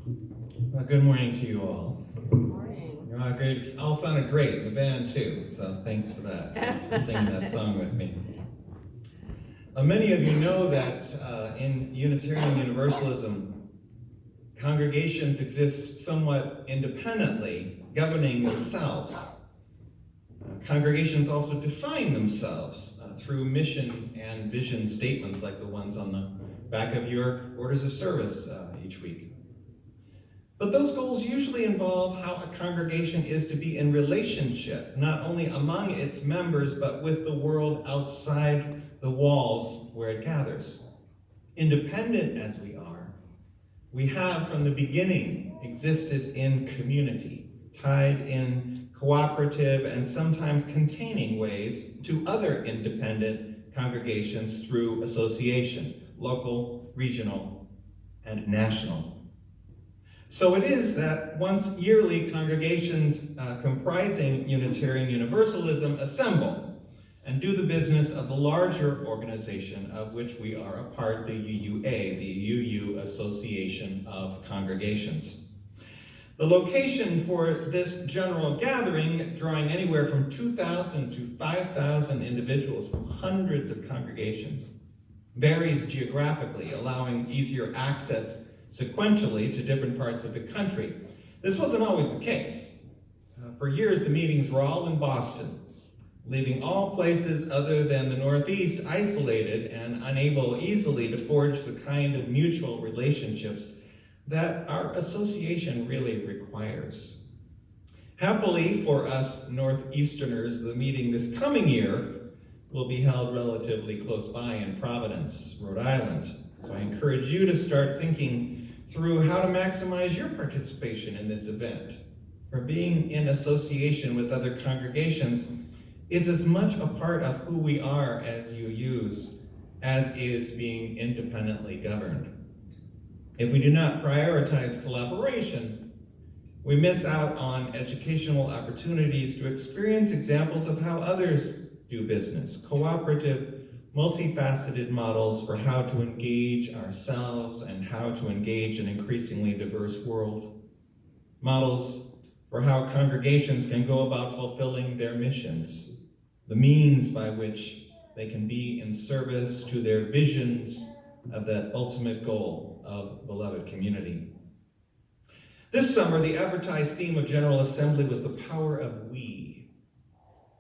Well, good morning to you all. Good morning. Great. It all sounded great, the band too, so thanks for that. Thanks for singing that song with me. Many of you know that in Unitarian Universalism, congregations exist somewhat independently, governing themselves. Congregations also define themselves through mission and vision statements like the ones on the back of your orders of service each week. But those goals usually involve how a congregation is to be in relationship, not only among its members, but with the world outside the walls where it gathers. Independent as we have from the beginning existed in community, tied in cooperative and sometimes containing ways to other independent congregations through association, local, regional, and national. So it is that once yearly congregations comprising Unitarian Universalism assemble and do the business of the larger organization of which we are a part, the UUA, the UU Association of Congregations. The location for this general gathering, drawing anywhere from 2,000 to 5,000 individuals from hundreds of congregations, varies geographically, allowing easier access sequentially to different parts of the country. This wasn't always the case. For years, the meetings were all in Boston, leaving all places other than the Northeast isolated and unable easily to forge the kind of mutual relationships that our association really requires. Happily for us Northeasterners, the meeting this coming year will be held relatively close by in Providence, Rhode Island. So I encourage you to start thinking through how to maximize your participation in this event. For being in association with other congregations is as much a part of who we are as UUs as is being independently governed. If we do not prioritize collaboration, we miss out on educational opportunities to experience examples of how others do business, cooperative, multifaceted models for how to engage ourselves and how to engage an increasingly diverse world. Models for how congregations can go about fulfilling their missions, the means by which they can be in service to their visions of that ultimate goal of beloved community. This summer, the advertised theme of General Assembly was the power of we.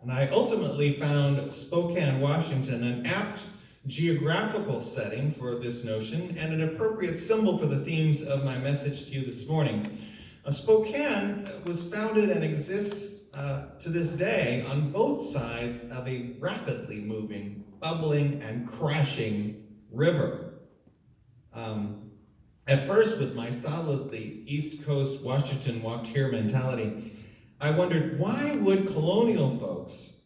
And I ultimately found Spokane, Washington, an apt geographical setting for this notion and an appropriate symbol for the themes of my message to you this morning. Spokane was founded and exists to this day on both sides of a rapidly moving, bubbling, and crashing river. At first, with my solidly East Coast Washington walked here mentality, I wondered, why would colonial folks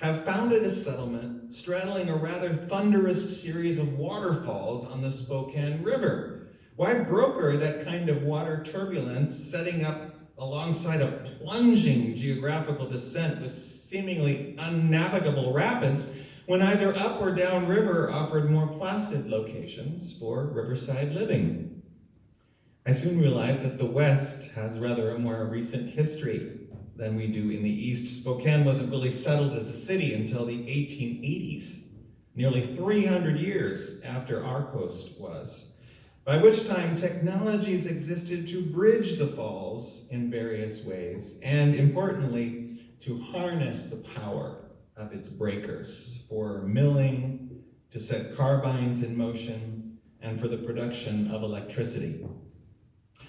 have founded a settlement straddling a rather thunderous series of waterfalls on the Spokane River? Why broker that kind of water turbulence, setting up alongside a plunging geographical descent with seemingly unnavigable rapids, when either up or down river offered more placid locations for riverside living? I soon realized that the West has rather a more recent history than we do in the East. Spokane wasn't really settled as a city until the 1880s, nearly 300 years after our coast was, by which time technologies existed to bridge the falls in various ways, and importantly, to harness the power of its breakers for milling, to set carbines in motion, and for the production of electricity.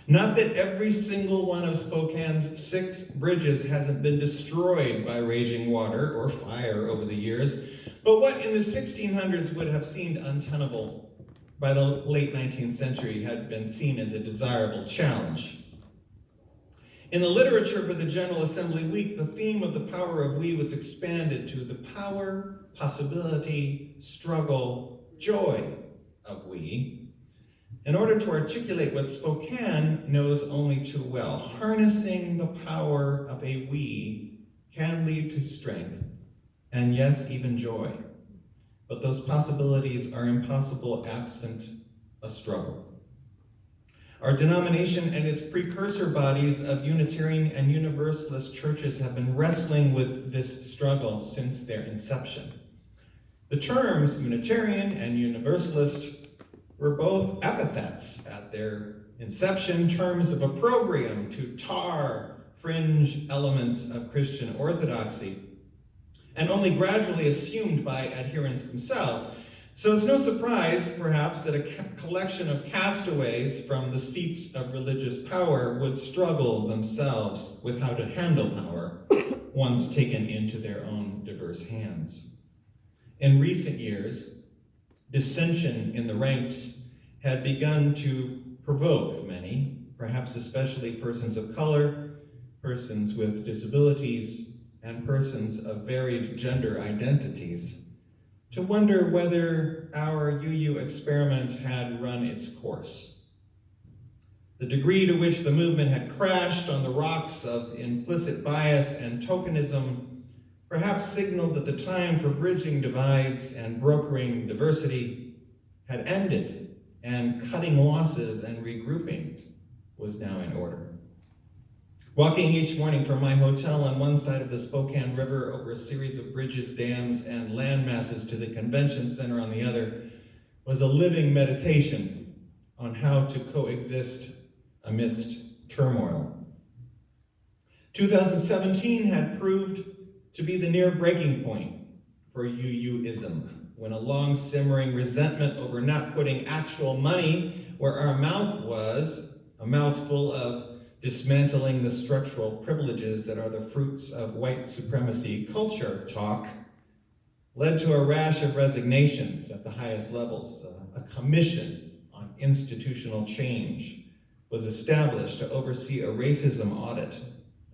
Not that every single one of Spokane's 6 bridges hasn't been destroyed by raging water or fire over the years, but what in the 1600s would have seemed untenable by the late 19th century had been seen as a desirable challenge. In the literature for the General Assembly Week, the theme of the power of we was expanded to the power, possibility, struggle, joy of we, in order to articulate what Spokane knows only too well. Harnessing the power of a we can lead to strength, and yes, even joy. But those possibilities are impossible absent a struggle. Our denomination and its precursor bodies of Unitarian and Universalist churches have been wrestling with this struggle since their inception. The terms Unitarian and Universalist were both epithets at their inception, terms of opprobrium to tar fringe elements of Christian orthodoxy, and only gradually assumed by adherents themselves. So it's no surprise, perhaps, that a collection of castaways from the seats of religious power would struggle themselves with how to handle power once taken into their own diverse hands. In recent years, dissension in the ranks had begun to provoke many, perhaps especially persons of color, persons with disabilities, and persons of varied gender identities, to wonder whether our UU experiment had run its course. The degree to which the movement had crashed on the rocks of implicit bias and tokenism perhaps signaled that the time for bridging divides and brokering diversity had ended, and cutting losses and regrouping was now in order. Walking each morning from my hotel on one side of the Spokane River over a series of bridges, dams, and land masses to the convention center on the other was a living meditation on how to coexist amidst turmoil. 2017 had proved to be the near breaking point for UUism, when a long simmering resentment over not putting actual money where our mouth was, a mouthful of dismantling the structural privileges that are the fruits of white supremacy culture talk, led to a rash of resignations at the highest levels. A commission on institutional change was established to oversee a racism audit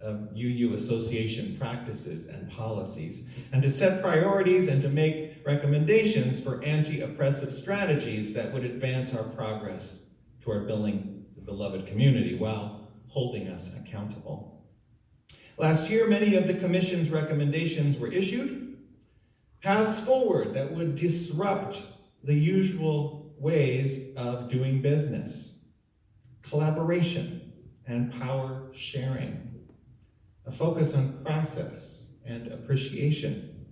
of UU association practices and policies, and to set priorities and to make recommendations for anti-oppressive strategies that would advance our progress toward building the beloved community while holding us accountable. Last year, many of the Commission's recommendations were issued, paths forward that would disrupt the usual ways of doing business, collaboration and power sharing, a focus on process and appreciation,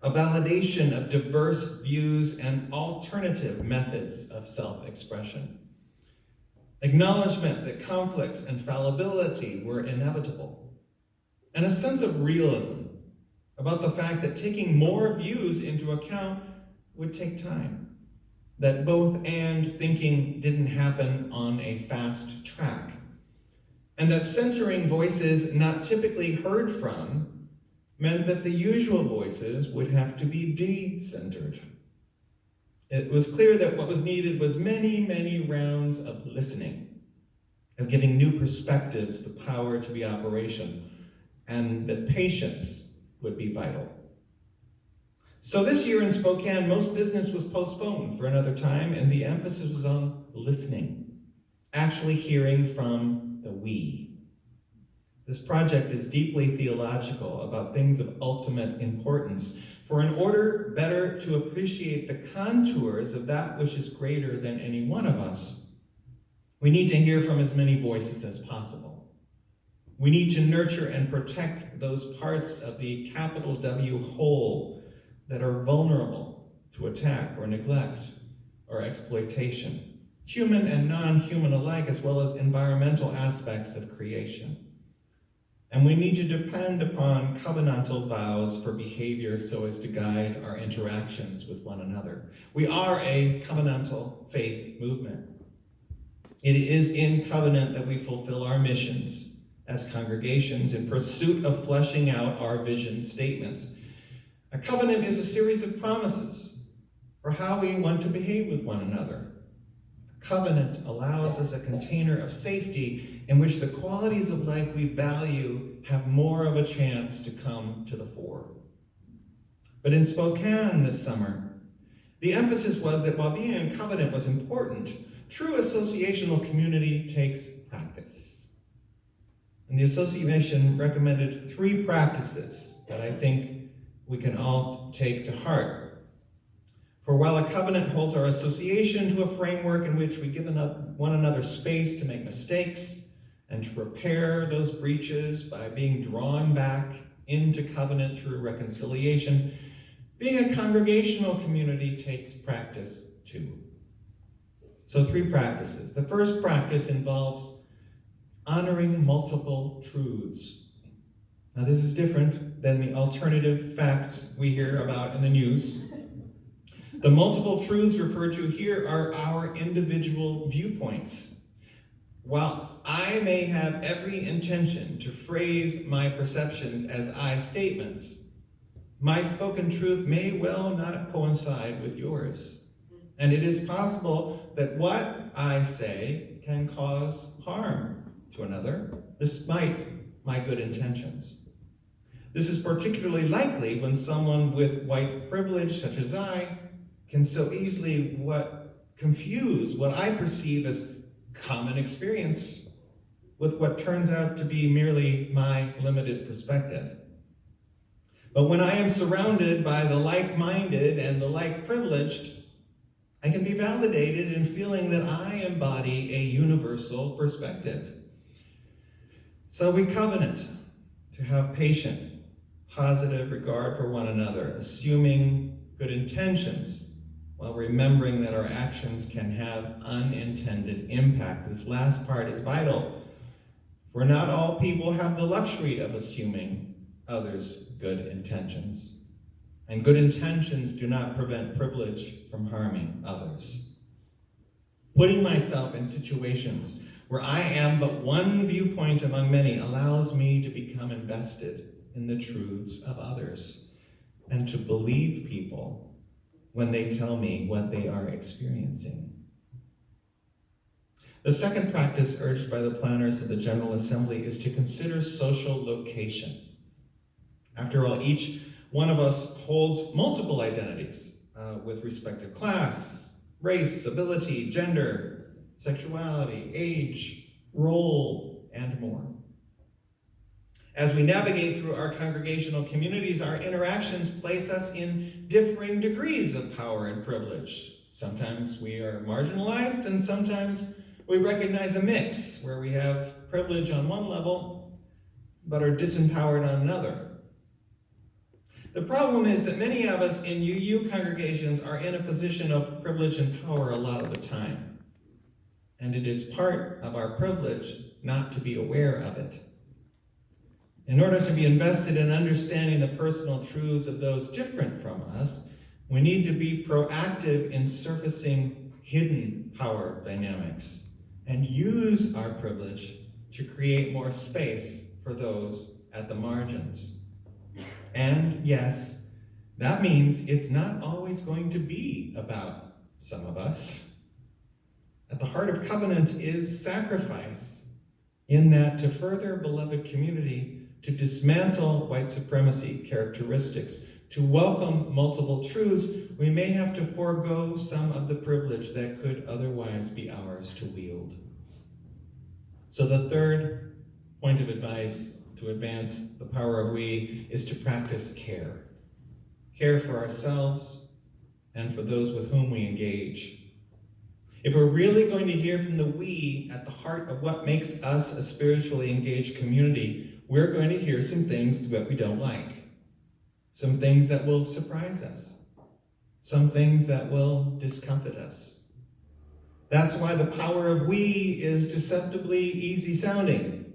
a validation of diverse views and alternative methods of self-expression, acknowledgement that conflict and fallibility were inevitable, and a sense of realism about the fact that taking more views into account would take time, that both and thinking didn't happen on a fast track, and that censoring voices not typically heard from meant that the usual voices would have to be de-centered. It was clear that what was needed was many, many rounds of listening, of giving new perspectives the power to be operational, and that patience would be vital. So this year in Spokane, most business was postponed for another time, and the emphasis was on listening, actually hearing from the we. This project is deeply theological about things of ultimate importance, for in order better to appreciate the contours of that which is greater than any one of us, we need to hear from as many voices as possible. We need to nurture and protect those parts of the capital W whole that are vulnerable to attack or neglect or exploitation, human and non-human alike, as well as environmental aspects of creation. And we need to depend upon covenantal vows for behavior so as to guide our interactions with one another. We are a covenantal faith movement. It is in covenant that we fulfill our missions as congregations in pursuit of fleshing out our vision statements. A covenant is a series of promises for how we want to behave with one another. A covenant allows us a container of safety in which the qualities of life we value have more of a chance to come to the fore. But in Spokane this summer, the emphasis was that while being in covenant was important, true associational community takes practice. And the association recommended 3 practices that I think we can all take to heart. For while a covenant holds our association to a framework in which we give one another space to make mistakes and to repair those breaches by being drawn back into covenant through reconciliation, being a congregational community takes practice too. So 3 practices. The first practice involves honoring multiple truths. Now this is different than the alternative facts we hear about in the news. The multiple truths referred to here are our individual viewpoints. While I may have every intention to phrase my perceptions as I statements, my spoken truth may well not coincide with yours. And it is possible that what I say can cause harm to another, despite my good intentions. This is particularly likely when someone with white privilege, such as I, can so easily confuse what I perceive as common experience with what turns out to be merely my limited perspective. But when I am surrounded by the like-minded and the like-privileged, I can be validated in feeling that I embody a universal perspective. So we covenant to have patient, positive regard for one another, assuming good intentions, while remembering that our actions can have unintended impact. This last part is vital, for not all people have the luxury of assuming others' good intentions. And good intentions do not prevent privilege from harming others. Putting myself in situations where I am but one viewpoint among many allows me to become invested in the truths of others and to believe people when they tell me what they are experiencing. The second practice urged by the planners of the General Assembly is to consider social location. After all, each one of us holds multiple identities with respect to class, race, ability, gender, sexuality, age, role, and more. As we navigate through our congregational communities, our interactions place us in differing degrees of power and privilege. Sometimes we are marginalized, and sometimes we recognize a mix where we have privilege on one level, but are disempowered on another. The problem is that many of us in UU congregations are in a position of privilege and power a lot of the time. And it is part of our privilege not to be aware of it. In order to be invested in understanding the personal truths of those different from us, we need to be proactive in surfacing hidden power dynamics and use our privilege to create more space for those at the margins. And yes, that means it's not always going to be about some of us. At the heart of covenant is sacrifice, in that to further beloved community, to dismantle white supremacy characteristics, to welcome multiple truths, we may have to forego some of the privilege that could otherwise be ours to wield. So the third point of advice to advance the power of we is to practice care. Care for ourselves and for those with whom we engage. If we're really going to hear from the we at the heart of what makes us a spiritually engaged community, we're going to hear some things that we don't like. Some things that will surprise us. Some things that will discomfort us. That's why the power of we is deceptively easy sounding,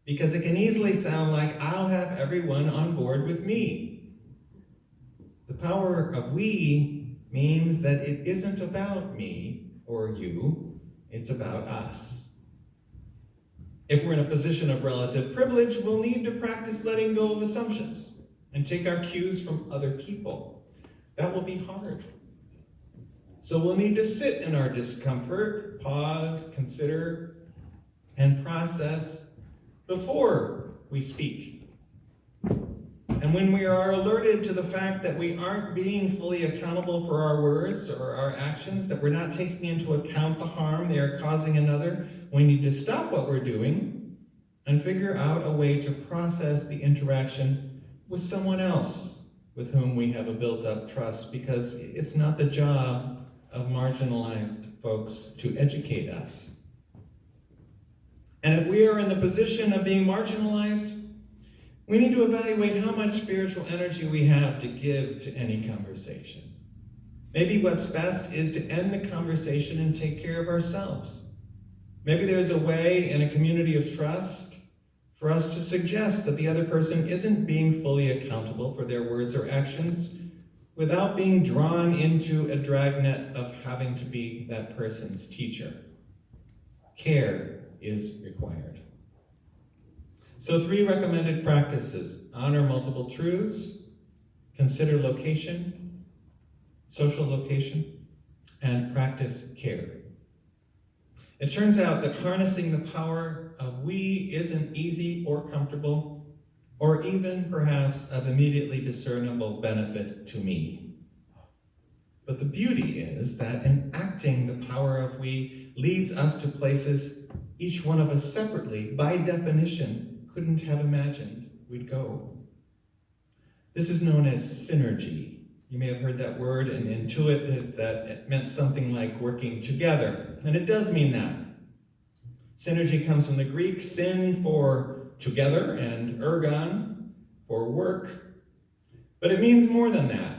because it can easily sound like I'll have everyone on board with me. The power of we means that it isn't about me or you, it's about us. If we're in a position of relative privilege, we'll need to practice letting go of assumptions and take our cues from other people. That will be hard. So we'll need to sit in our discomfort, pause, consider, and process before we speak. And when we are alerted to the fact that we aren't being fully accountable for our words or our actions, that we're not taking into account the harm they are causing another, we need to stop what we're doing and figure out a way to process the interaction with someone else with whom we have a built-up trust, because it's not the job of marginalized folks to educate us. And if we are in the position of being marginalized, we need to evaluate how much spiritual energy we have to give to any conversation. Maybe what's best is to end the conversation and take care of ourselves. Maybe there's a way in a community of trust for us to suggest that the other person isn't being fully accountable for their words or actions without being drawn into a dragnet of having to be that person's teacher. Care is required. So 3 recommended practices: honor multiple truths, consider location, social location, and practice care. It turns out that harnessing the power of we isn't easy or comfortable, or even perhaps of immediately discernible benefit to me. But the beauty is that enacting the power of we leads us to places each one of us separately, by definition, couldn't have imagined we'd go. This is known as synergy. You may have heard that word and intuit that it meant something like working together, and it does mean that. Synergy comes from the Greek, syn for together and ergon for work, but it means more than that.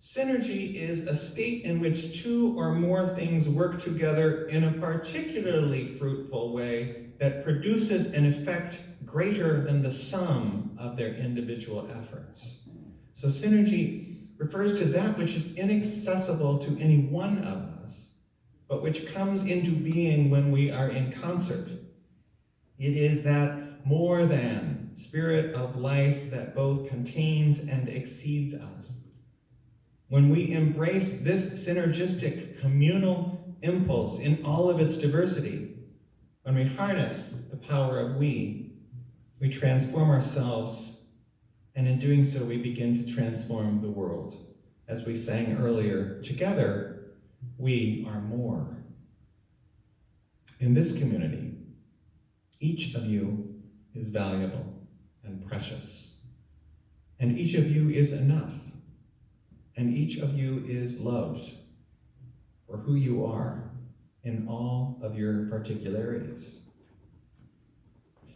Synergy is a state in which 2 or more things work together in a particularly fruitful way that produces an effect greater than the sum of their individual efforts. So synergy refers to that which is inaccessible to any one of us, but which comes into being when we are in concert. It is that more than spirit of life that both contains and exceeds us. When we embrace this synergistic communal impulse in all of its diversity, when we harness the power of we transform ourselves, and in doing so, we begin to transform the world. As we sang earlier, together, we are more. In this community, each of you is valuable and precious, and each of you is enough. And each of you is loved for who you are in all of your particularities.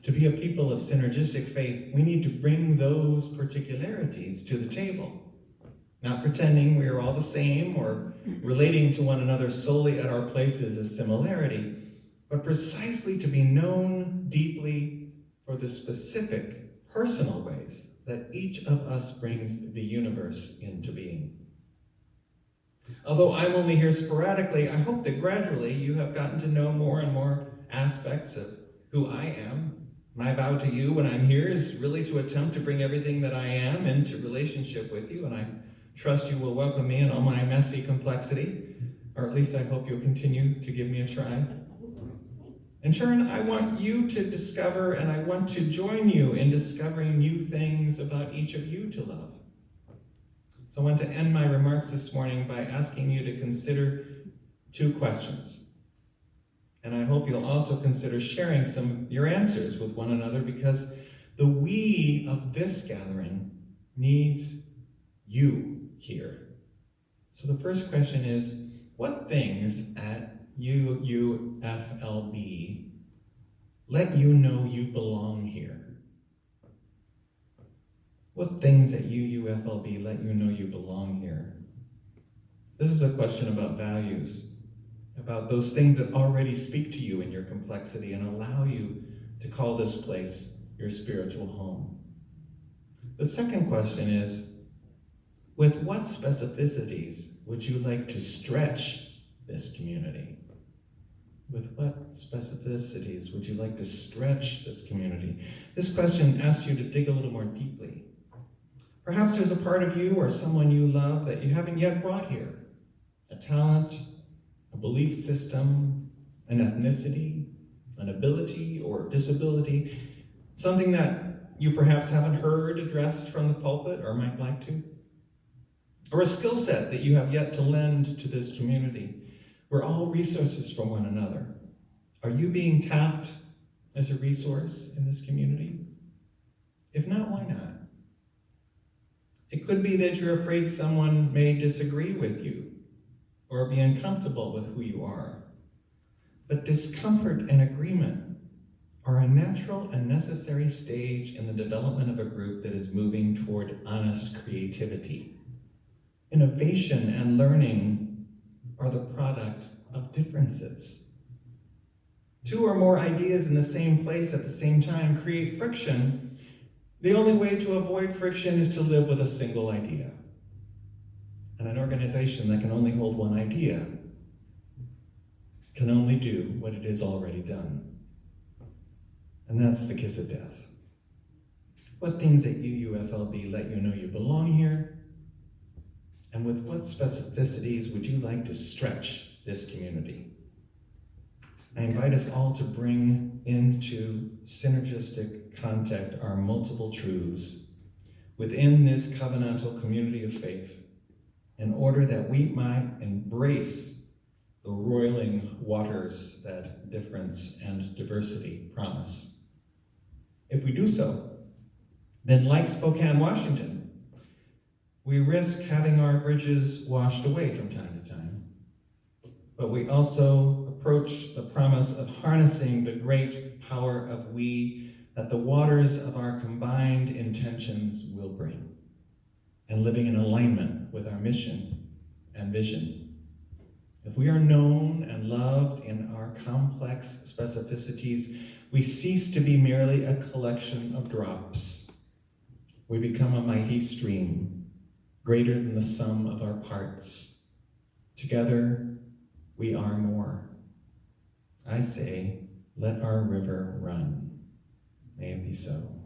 To be a people of synergistic faith, we need to bring those particularities to the table, not pretending we are all the same or relating to one another solely at our places of similarity, but precisely to be known deeply for the specific, personal ways that each of us brings the universe into being. Although I'm only here sporadically, I hope that gradually you have gotten to know more and more aspects of who I am. My vow to you when I'm here is really to attempt to bring everything that I am into relationship with you, and I trust you will welcome me in all my messy complexity, or at least I hope you'll continue to give me a try. In turn, I want you to discover, and I want to join you in discovering new things about each of you to love. So I want to end my remarks this morning by asking you to consider 2 questions. And I hope you'll also consider sharing some of your answers with one another, because the we of this gathering needs you here. So the first question is, what things at UUFLB let you know you belong here? What things at UUFLB let you know you belong here? This is a question about values, about those things that already speak to you in your complexity and allow you to call this place your spiritual home. The second question is, with what specificities would you like to stretch this community? With what specificities would you like to stretch this community? This question asks you to dig a little more deeply. Perhaps there's a part of you or someone you love that you haven't yet brought here. A talent, a belief system, an ethnicity, an ability or disability, something that you perhaps haven't heard addressed from the pulpit or might like to, or a skill set that you have yet to lend to this community. We're all resources for one another. Are you being tapped as a resource in this community? If not, why not? It could be that you're afraid someone may disagree with you or be uncomfortable with who you are. But discomfort and agreement are a natural and necessary stage in the development of a group that is moving toward honest creativity. Innovation and learning are the product of differences. Two or more ideas in the same place at the same time create friction. The only way to avoid friction is to live with a single idea. And an organization that can only hold one idea can only do what it has already done. And that's the kiss of death. What things at UUFLB let you know you belong here? And with what specificities would you like to stretch this community? I invite us all to bring into synergistic contact our multiple truths within this covenantal community of faith in order that we might embrace the roiling waters that difference and diversity promise. If we do so, then like Spokane, Washington, we risk having our bridges washed away from time to time. But we also approach the promise of harnessing the great power of we that the waters of our combined intentions will bring, and living in alignment with our mission and vision. If we are known and loved in our complex specificities, we cease to be merely a collection of drops. We become a mighty stream, greater than the sum of our parts. Together, we are more. I say, let our river run. May it be so.